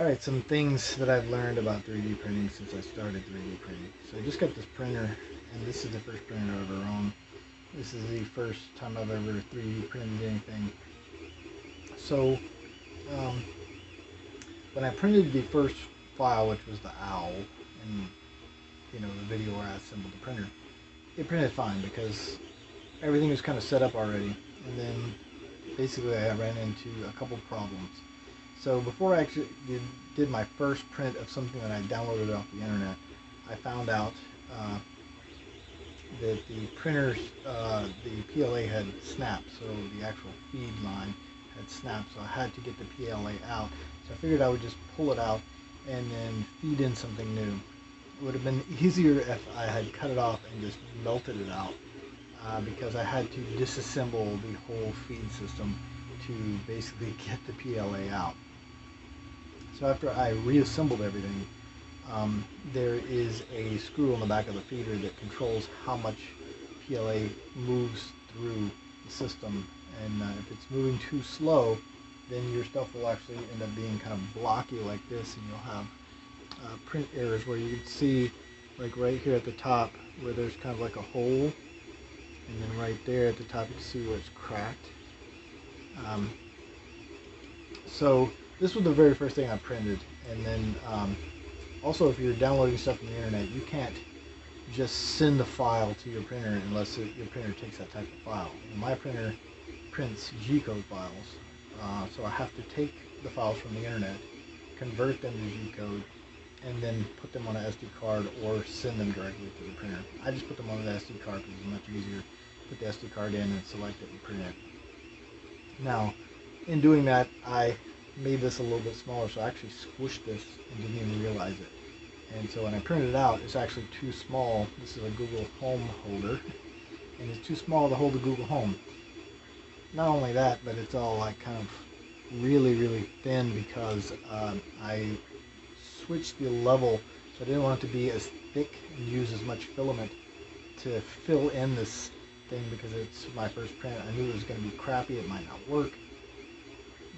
Alright, some things that I've learned about 3D printing since I started 3D printing. So I just got this printer, and this is the first printer I've ever owned. This is the first time I've ever 3D printed anything. So, when I printed the first file, which was the owl, and the video where I assembled the printer, it printed fine because everything was kind of set up already. And then basically I ran into a couple problems. So before I actually did my first print of something that I downloaded off the internet, I found out that the printers, the PLA had snapped, so the actual feed line had snapped, so I had to get the PLA out. So I figured I would just pull it out and then feed in something new. It would have been easier if I had cut it off and just melted it out, because I had to disassemble the whole feed system to basically get the PLA out. So after I reassembled everything, there is a screw on the back of the feeder that controls how much PLA moves through the system, and if it's moving too slow, then your stuff will actually end up being kind of blocky like this, and you'll have print errors where you can see, like right here at the top where there's kind of like a hole, and then right there at the top you can see where it's cracked. So this was the very first thing I printed. And then also, if you're downloading stuff from the internet, you can't just send the file to your printer unless your printer takes that type of file. And my printer prints G-code files, so I have to take the files from the internet, convert them to G-code, and then put them on an SD card or send them directly to the printer. I just put them on the SD card because it's much easier. Put the SD card in and select it and print it. Now, in doing that, I made this a little bit smaller, so I actually squished this and didn't even realize it. And so when I printed it out, it's actually too small. This is a Google Home holder, and it's too small to hold the Google Home. Not only that, but it's all like kind of really thin because I switched the level, so I didn't want it to be as thick and use as much filament to fill in this thing because it's my first print. I knew it was going to be crappy, it might not work.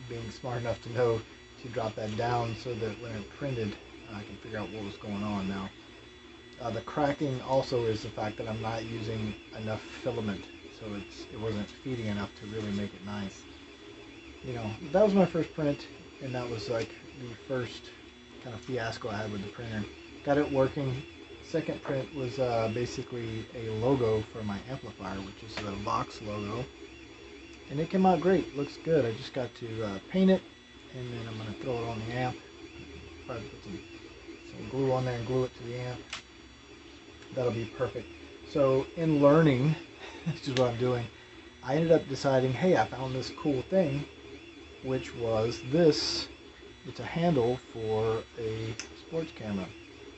Being smart enough to know to drop that down so that when it printed, I can figure out what was going on. Now, the cracking also is the fact that I'm not using enough filament, so it wasn't feeding enough to really make it nice. That was my first print, and that was like the first kind of fiasco I had with the printer. Got it working. Second print was basically a logo for my amplifier, which is the Vox logo. And it came out great. Looks good. I just got to paint it, and then I'm going to throw it on the amp. Probably put some glue on there and glue it to the amp. That'll be perfect. So in learning, which is what I'm doing, I ended up deciding, hey, I found this cool thing, which was this. It's a handle for a sports camera.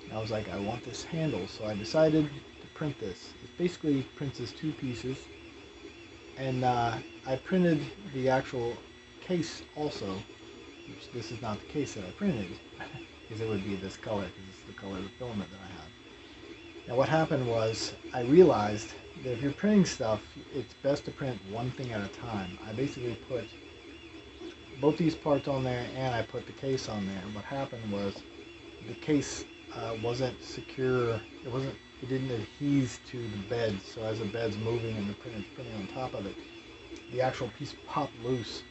And I was like, I want this handle. So I decided to print this. It basically prints as two pieces. And I printed the actual case also, which this is not the case that I printed, because it would be this color, because it's the color of the filament that I have. Now what happened was, I realized that if you're printing stuff, it's best to print one thing at a time. I basically put both these parts on there, and I put the case on there. And what happened was, the case wasn't secure, it didn't adhere to the bed, so as the bed's moving and the printer's printing on top of it, the actual piece popped loose.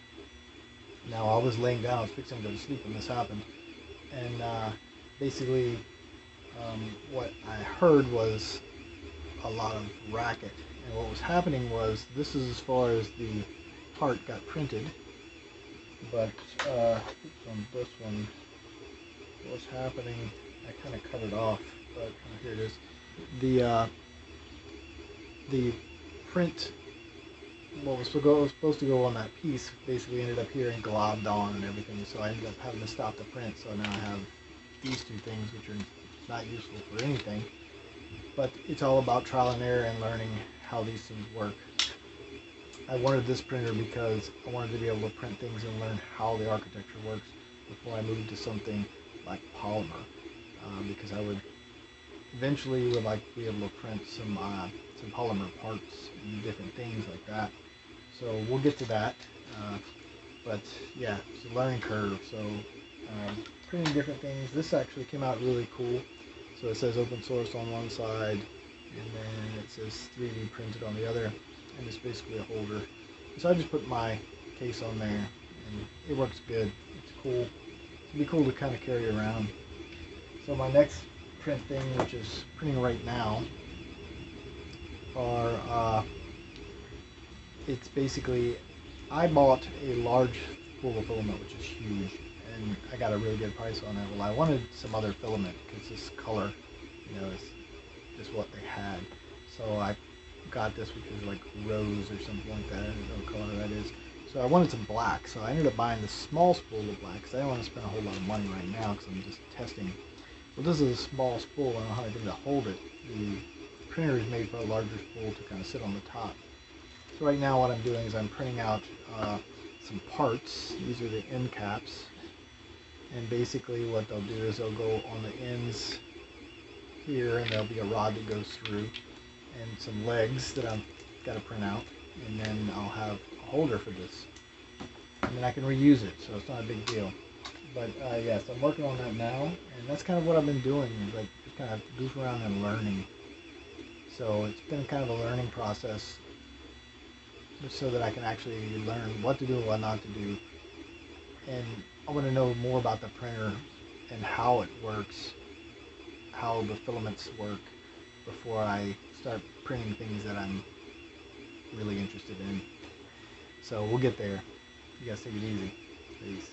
Now I was laying down, I was fixing to go to sleep when this happened, and basically what I heard was a lot of racket, and what was happening was, this is as far as the part got printed, but on this one, what was happening, I kind of cut it off, but here it is. The print, what was supposed to go on that piece, basically ended up here and globbed on and everything, so I ended up having to stop the print. So now I have these two things, which are not useful for anything, but it's all about trial and error and learning how these things work. I wanted this printer because I wanted to be able to print things and learn how the architecture works before I moved to something like polymer, because I would eventually like to be able to print some polymer parts and different things like that. So we'll get to that. But yeah, it's a learning curve. So printing different things. This actually came out really cool. So it says open source on one side, and then it says 3D printed on the other, and it's basically a holder. So I just put my case on there, and it works good. It's cool. It'd be cool to kind of carry around. So my next print thing, which is printing right now, are it's basically, I bought a large spool of filament, which is huge, and I got a really good price on it. Well, I wanted some other filament because this color, is just what they had. So I got this, which is like rose or something like that. I don't know what color that is. So I wanted some black, so I ended up buying this small spool of black because I don't want to spend a whole lot of money right now because I'm just testing. Well, this is a small spool. I don't know how I did to hold it. The printer is made for a larger spool to kind of sit on the top. So right now what I'm doing is I'm printing out some parts. These are the end caps. And basically what they'll do is they'll go on the ends here, and there'll be a rod that goes through, and some legs that I've got to print out. And then I'll have a holder for this. And then I can reuse it, so it's not a big deal. But yes, I'm working on that now, and that's kind of what I've been doing, like just kind of goof around and learning. So it's been kind of a learning process, so that I can actually learn what to do and what not to do. And I want to know more about the printer and how it works, how the filaments work, before I start printing things that I'm really interested in. So we'll get there. You guys take it easy. Peace.